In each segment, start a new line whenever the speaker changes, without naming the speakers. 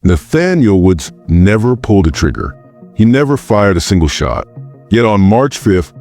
Nathaniel Woods never pulled a trigger. He never fired a single shot. Yet on March 5th,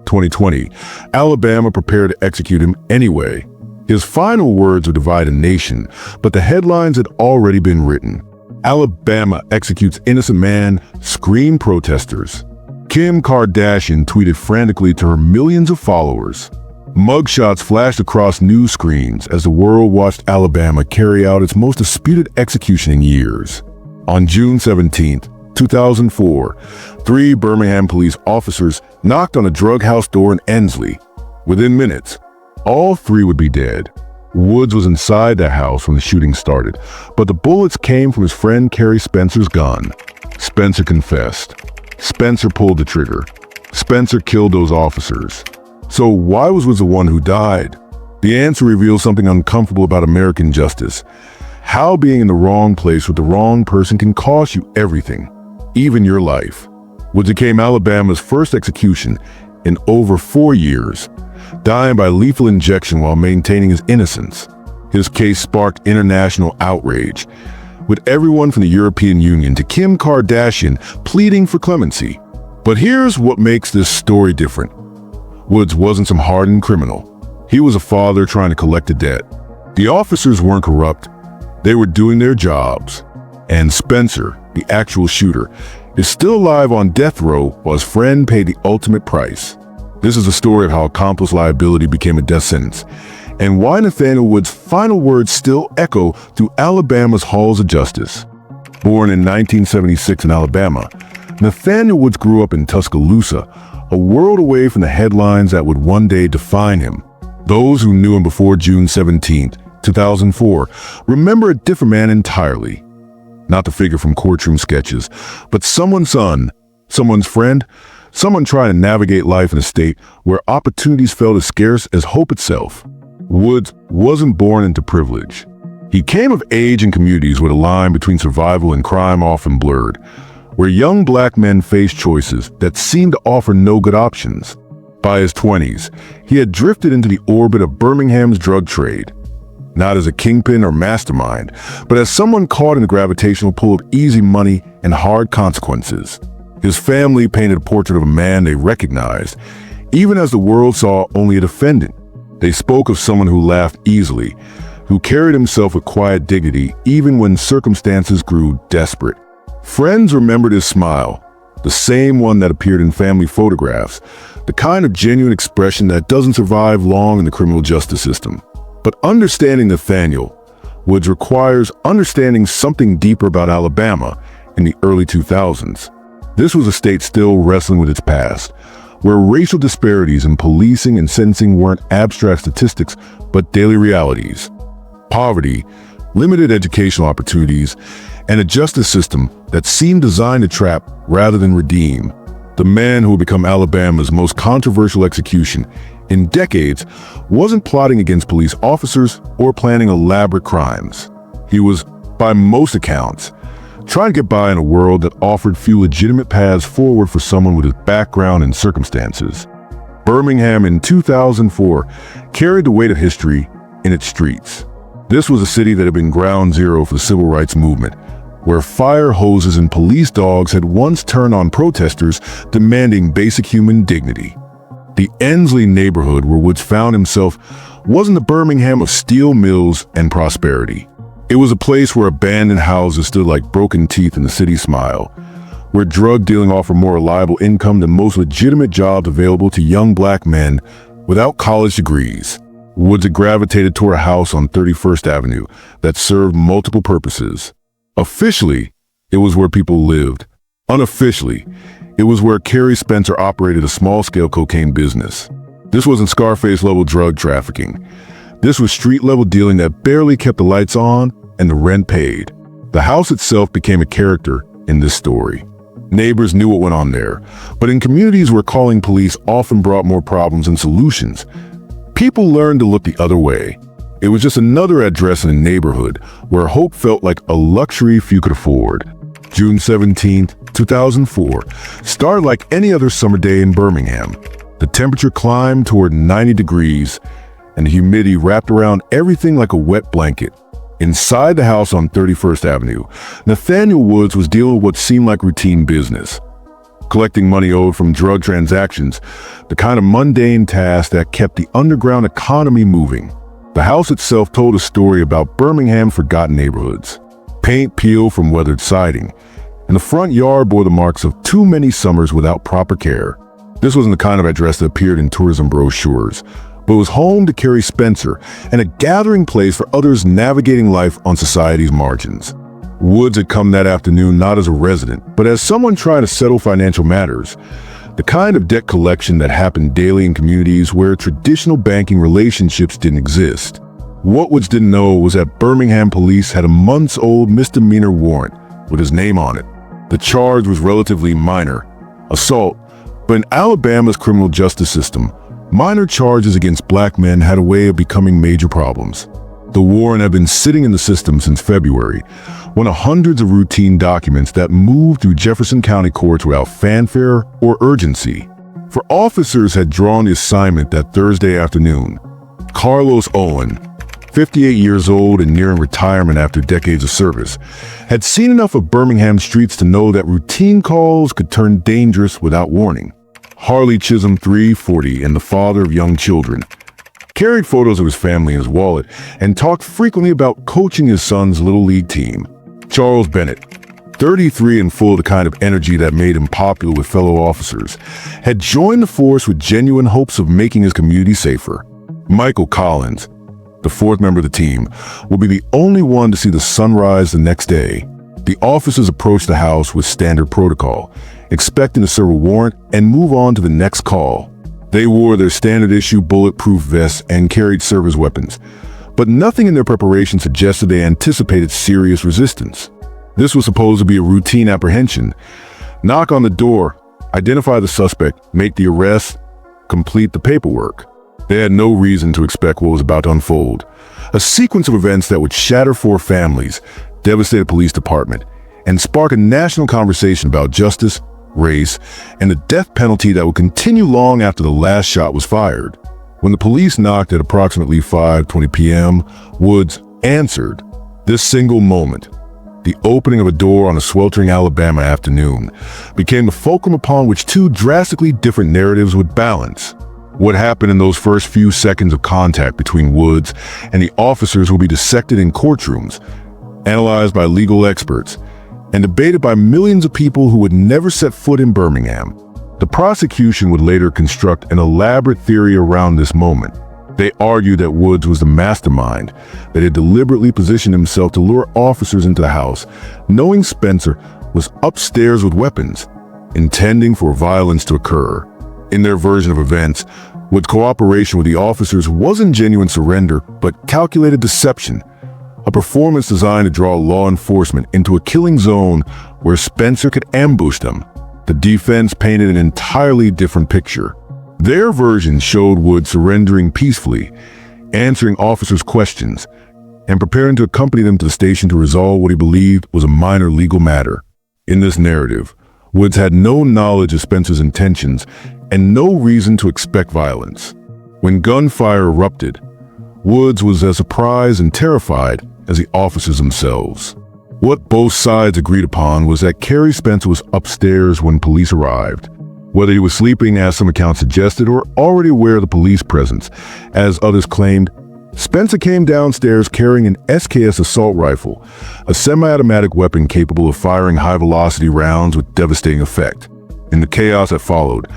2020, Alabama prepared to execute him anyway. His final words would divide a nation, but the headlines had already been written. Alabama executes innocent man, scream protesters. Kim Kardashian tweeted frantically to her millions of followers. Mugshots flashed across news screens as the world watched Alabama carry out its most disputed execution in years. On June 17, 2004, 3 Birmingham police officers knocked on a drug house door in Ensley. Within minutes, all 3 would be dead. Woods was inside that house when the shooting started, but the bullets came from his friend Kerry Spencer's gun. Spencer confessed. Spencer pulled the trigger. Spencer killed those officers. So why was Woods the one who died? The answer reveals something uncomfortable about American justice. How being in the wrong place with the wrong person can cost you everything, even your life. Woods became Alabama's first execution in over 4 years, dying by lethal injection while maintaining his innocence. His case sparked international outrage, with everyone from the European Union to Kim Kardashian pleading for clemency. But here's what makes this story different. Woods wasn't some hardened criminal. He was a father trying to collect a debt. The officers weren't corrupt. They were doing their jobs. And Spencer, the actual shooter, is still alive on death row while his friend paid the ultimate price. This is a story of how accomplice-liability became a death sentence, and why Nathaniel Woods' final words still echo through Alabama's halls of justice. Born in 1976 in Alabama, Nathaniel Woods grew up in Tuscaloosa, a world away from the headlines that would one day define him. Those who knew him before June 17, 2004, remember a different man entirely. Not the figure from courtroom sketches, but someone's son, someone's friend, someone trying to navigate life in a state where opportunities felt as scarce as hope itself. Woods wasn't born into privilege. He came of age in communities where the line between survival and crime often blurred, where young black men faced choices that seemed to offer no good options. By his 20s, he had drifted into the orbit of Birmingham's drug trade, not as a kingpin or mastermind, but as someone caught in the gravitational pull of easy money and hard consequences. His family painted a portrait of a man they recognized, even as the world saw only a defendant. They spoke of someone who laughed easily, who carried himself with quiet dignity even when circumstances grew desperate. Friends remembered his smile, the same one that appeared in family photographs, the kind of genuine expression that doesn't survive long in the criminal justice system. But understanding Nathaniel Woods requires understanding something deeper about Alabama in the early 2000s. This was a state still wrestling with its past, where racial disparities in policing and sentencing weren't abstract statistics, but daily realities. Poverty, limited educational opportunities, and a justice system that seemed designed to trap rather than redeem. The man who would become Alabama's most controversial execution in decades wasn't plotting against police officers or planning elaborate crimes. He was, by most accounts, trying to get by in a world that offered few legitimate paths forward for someone with his background and circumstances. Birmingham in 2004 carried the weight of history in its streets. This was a city that had been ground zero for the civil rights movement, where fire hoses and police dogs had once turned on protesters demanding basic human dignity. The Ensley neighborhood where Woods found himself wasn't the Birmingham of steel mills and prosperity. It was a place where abandoned houses stood like broken teeth in the city smile, where drug dealing offered more reliable income than most legitimate jobs available to young black men without college degrees. Woods had gravitated toward a house on 31st Avenue that served multiple purposes. Officially, it was where people lived. Unofficially, it was where Kerry Spencer operated a small-scale cocaine business. This wasn't Scarface-level drug trafficking. This was street-level dealing that barely kept the lights on and the rent paid. The house itself became a character in this story. Neighbors knew what went on there, but in communities where calling police often brought more problems than solutions, people learned to look the other way. It was just another address in a neighborhood where hope felt like a luxury few could afford. June 17, 2004, started like any other summer day in Birmingham. The temperature climbed toward 90 degrees, and the humidity wrapped around everything like a wet blanket. Inside the house on 31st Avenue, Nathaniel Woods was dealing with what seemed like routine business. Collecting money owed from drug transactions, the kind of mundane task that kept the underground economy moving. The house itself told a story about Birmingham's forgotten neighborhoods. Paint peeled from weathered siding, and the front yard bore the marks of too many summers without proper care. This wasn't the kind of address that appeared in tourism brochures, but was home to Kerry Spencer and a gathering place for others navigating life on society's margins. Woods had come that afternoon not as a resident, but as someone trying to settle financial matters, the kind of debt collection that happened daily in communities where traditional banking relationships didn't exist. What Woods didn't know was that Birmingham police had a months-old misdemeanor warrant with his name on it. The charge was relatively minor, assault, but in Alabama's criminal justice system, minor charges against black men had a way of becoming major problems. The warrant had been sitting in the system since February, one of hundreds of routine documents that moved through Jefferson County courts without fanfare or urgency. For officers had drawn the assignment that Thursday afternoon, Carlos Owen, 58 years old and nearing retirement after decades of service, had seen enough of Birmingham streets to know that routine calls could turn dangerous without warning. Harley Chisholm III, 40, and the father of young children, carried photos of his family in his wallet and talked frequently about coaching his son's little league team. Charles Bennett, 33 and full of the kind of energy that made him popular with fellow officers, had joined the force with genuine hopes of making his community safer. Michael Collins, the fourth member of the team, will be the only one to see the sunrise the next day. The officers approached the house with standard protocol, expecting to serve a warrant and move on to the next call. They wore their standard-issue bulletproof vests and carried service weapons, but nothing in their preparation suggested they anticipated serious resistance. This was supposed to be a routine apprehension. Knock on the door, identify the suspect, make the arrest, complete the paperwork. They had no reason to expect what was about to unfold. A sequence of events that would shatter four families, devastate a police department, and spark a national conversation about justice, race, and the death penalty that would continue long after the last shot was fired. When the police knocked at approximately 5:20 p.m., Woods answered. This single moment, the opening of a door on a sweltering Alabama afternoon, became the fulcrum upon which two drastically different narratives would balance. What happened in those first few seconds of contact between Woods and the officers will be dissected in courtrooms, analyzed by legal experts, and debated by millions of people who would never set foot in Birmingham. The prosecution would later construct an elaborate theory around this moment. They argued that Woods was the mastermind, that he had deliberately positioned himself to lure officers into the house, knowing Spencer was upstairs with weapons, intending for violence to occur. In their version of events, Woods' cooperation with the officers wasn't genuine surrender, but calculated deception, a performance designed to draw law enforcement into a killing zone where Spencer could ambush them. The defense painted an entirely different picture. Their version showed Woods surrendering peacefully, answering officers' questions, and preparing to accompany them to the station to resolve what he believed was a minor legal matter. In this narrative, Woods had no knowledge of Spencer's intentions and no reason to expect violence. When gunfire erupted, Woods was as surprised and terrified as the officers themselves. What both sides agreed upon was that Kerry Spencer was upstairs when police arrived. Whether he was sleeping, as some accounts suggested, or already aware of the police presence, as others claimed, Spencer came downstairs carrying an SKS assault rifle, a semi-automatic weapon capable of firing high-velocity rounds with devastating effect. In the chaos that followed,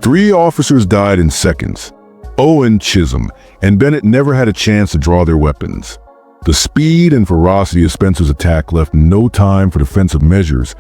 3 officers died in seconds. Owen, Chisholm, and Bennett never had a chance to draw their weapons. The speed and ferocity of Spencer's attack left no time for defensive measures,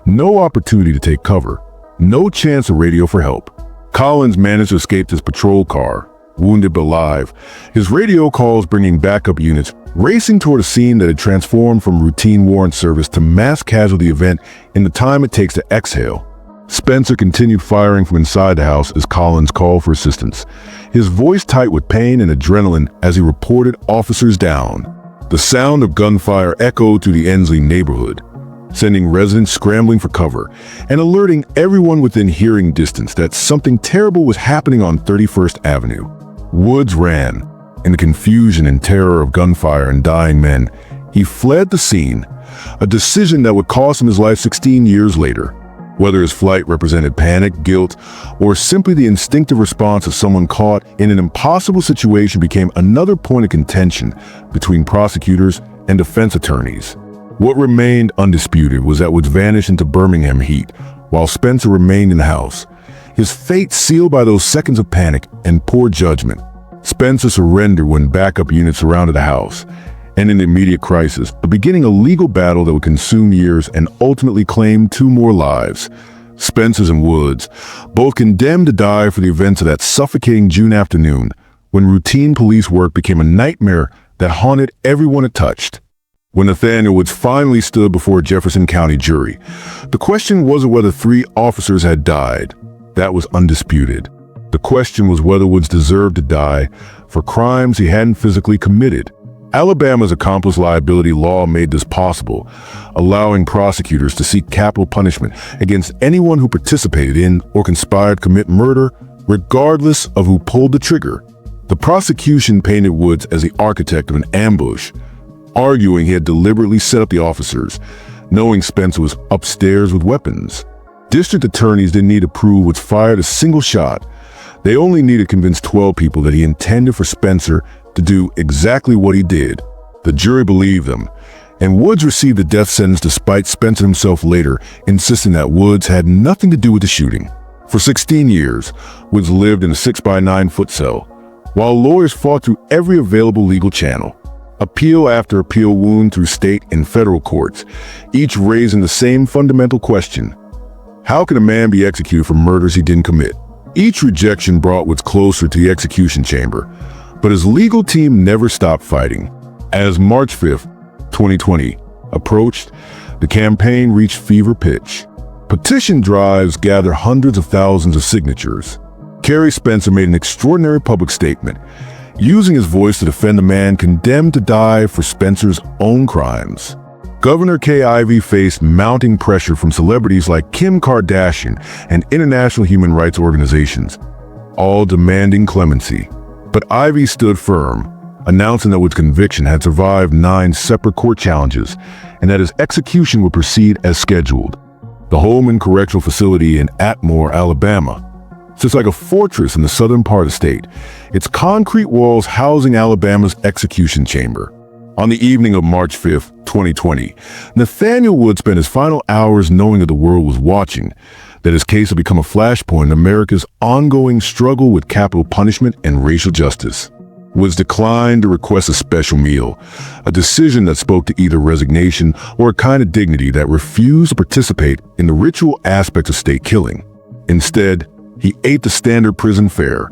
no opportunity to take cover, no chance to radio for help. Collins managed to escape his patrol car, wounded but alive, his radio calls bringing backup units racing toward a scene that had transformed from routine warrant service to mass casualty event in the time it takes to exhale. Spencer continued firing from inside the house as Collins called for assistance, his voice tight with pain and adrenaline as he reported officers down. The sound of gunfire echoed through the Ensley neighborhood, sending residents scrambling for cover and alerting everyone within hearing distance that something terrible was happening on 31st Avenue. Woods ran. In the confusion and terror of gunfire and dying men, He fled the scene, a decision that would cost him his life 16 years later. Whether his flight represented panic, guilt, or simply the instinctive response of someone caught in an impossible situation became another point of contention between prosecutors and defense attorneys. What remained undisputed was that Woods vanished into Birmingham heat, while Spencer remained in the house, his fate sealed by those seconds of panic and poor judgment. Spencer surrendered when backup units surrounded the house, and in the immediate crisis, beginning a legal battle that would consume years and ultimately claim 2 more lives. Spencer and Woods, both condemned to die for the events of that suffocating June afternoon, when routine police work became a nightmare that haunted everyone it touched. When Nathaniel Woods finally stood before a Jefferson County jury, the question wasn't whether 3 officers had died. That was undisputed. The question was whether Woods deserved to die for crimes he hadn't physically committed. Alabama's accomplice-liability law made this possible, allowing prosecutors to seek capital punishment against anyone who participated in or conspired to commit murder, regardless of who pulled the trigger. The prosecution painted Woods as the architect of an ambush, arguing he had deliberately set up the officers, knowing Spencer was upstairs with weapons. District attorneys didn't need to prove Woods fired a single shot. They only needed to convince 12 people that he intended for Spencer to do exactly what he did. The jury believed them, and Woods received a death sentence despite Spencer himself later insisting that Woods had nothing to do with the shooting. For 16 years, Woods lived in a 6-by-9-foot cell, while lawyers fought through every available legal channel. Appeal after appeal wound through state and federal courts, each raising the same fundamental question: how can a man be executed for murders he didn't commit? Each rejection brought Woods closer to the execution chamber, but his legal team never stopped fighting. As March 5, 2020 approached, the campaign reached fever pitch. Petition drives gathered hundreds of thousands of signatures. Kerry Spencer made an extraordinary public statement, using his voice to defend the man condemned to die for Spencer's own crimes. Governor Kay Ivey faced mounting pressure from celebrities like Kim Kardashian and international human rights organizations, all demanding clemency. But Ivey stood firm, announcing that Woods' conviction had survived 9 separate court challenges and that his execution would proceed as scheduled. The Holman Correctional Facility in Atmore, Alabama, sits like a fortress in the southern part of the state, its concrete walls housing Alabama's execution chamber. On the evening of March 5, 2020, Nathaniel Woods spent his final hours knowing that the world was watching, that his case had become a flashpoint in America's ongoing struggle with capital punishment and racial justice. Woods declined to request a special meal, a decision that spoke to either resignation or a kind of dignity that refused to participate in the ritual aspects of state killing. Instead, he ate the standard prison fare,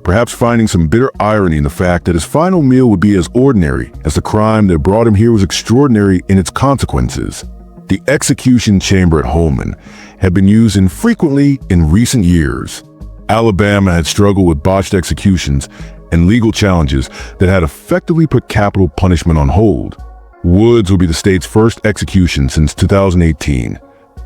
perhaps finding some bitter irony in the fact that his final meal would be as ordinary as the crime that brought him here was extraordinary in its consequences. The execution chamber at Holman had been used infrequently in recent years. Alabama had struggled with botched executions and legal challenges that had effectively put capital punishment on hold. Woods would be the state's first execution since 2018,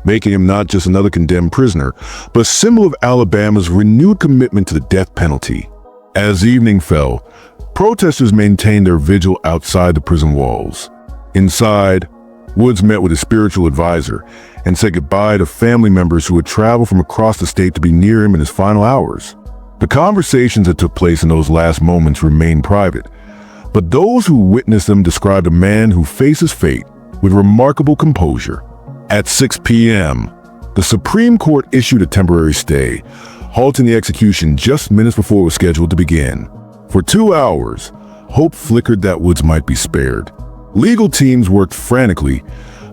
making him not just another condemned prisoner, but a symbol of Alabama's renewed commitment to the death penalty. As evening fell, protesters maintained their vigil outside the prison walls. Inside, Woods met with his spiritual advisor and said goodbye to family members who had traveled from across the state to be near him in his final hours. The conversations that took place in those last moments remained private, but those who witnessed them described a man who faces fate with remarkable composure. At 6 p.m., the Supreme Court issued a temporary stay, halting the execution just minutes before it was scheduled to begin. For 2 hours, hope flickered that Woods might be spared. Legal teams worked frantically,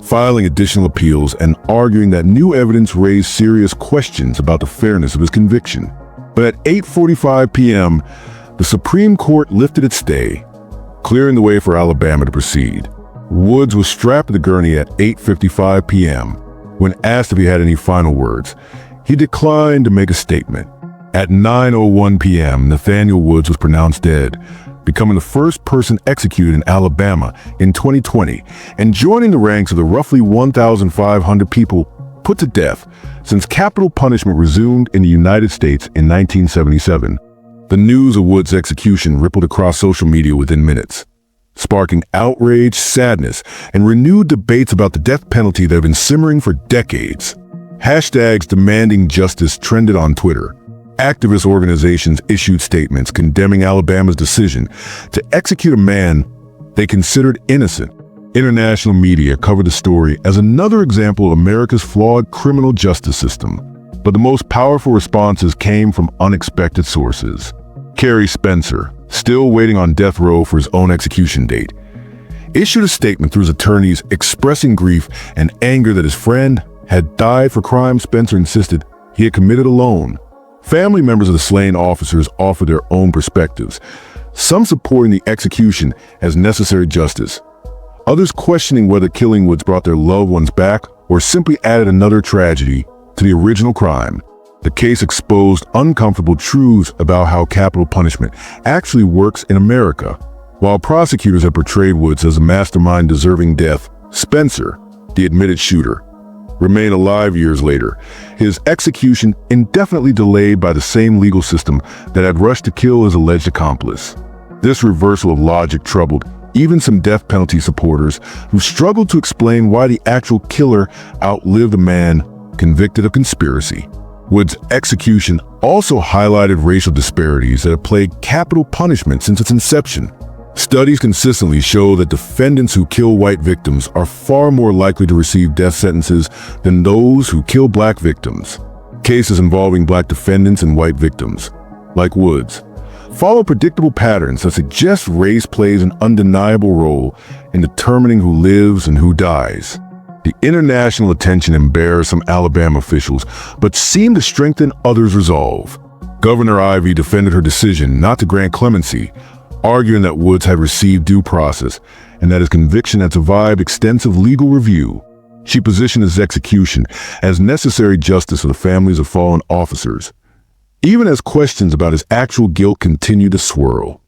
filing additional appeals and arguing that new evidence raised serious questions about the fairness of his conviction. But at 8:45 p.m., the Supreme Court lifted its stay, clearing the way for Alabama to proceed. Woods was strapped to the gurney at 8:55 p.m. When asked if he had any final words, he declined to make a statement. At 9:01 p.m., Nathaniel Woods was pronounced dead, becoming the first person executed in Alabama in 2020 and joining the ranks of the roughly 1,500 people put to death since capital punishment resumed in the United States in 1977. The news of Woods' execution rippled across social media within minutes. sparking outrage, sadness, and renewed debates about the death penalty that have been simmering for decades. Hashtags demanding justice trended on Twitter. Activist organizations issued statements condemning Alabama's decision to execute a man they considered innocent. International media covered the story as another example of America's flawed criminal justice system. But the most powerful responses came from unexpected sources. Kerry Spencer, still waiting on death row for his own execution date, issued a statement through his attorneys expressing grief and anger that his friend had died for crimes Spencer insisted he had committed alone. Family members of the slain officers offered their own perspectives, some supporting the execution as necessary justice, others questioning whether killing Woods brought their loved ones back or simply added another tragedy to the original crime. The case exposed uncomfortable truths about how capital punishment actually works in America. While prosecutors have portrayed Woods as a mastermind deserving death, Spencer, the admitted shooter, remained alive years later, his execution indefinitely delayed by the same legal system that had rushed to kill his alleged accomplice. This reversal of logic troubled even some death penalty supporters who struggled to explain why the actual killer outlived a man convicted of conspiracy. Woods' execution also highlighted racial disparities that have plagued capital punishment since its inception. Studies consistently show that defendants who kill white victims are far more likely to receive death sentences than those who kill black victims. Cases involving black defendants and white victims, like Woods, follow predictable patterns that suggest race plays an undeniable role in determining who lives and who dies. The international attention embarrassed some Alabama officials, but seemed to strengthen others' resolve. Governor Ivey defended her decision not to grant clemency, arguing that Woods had received due process and that his conviction had survived extensive legal review. She positioned his execution as necessary justice for the families of fallen officers, even as questions about his actual guilt continued to swirl.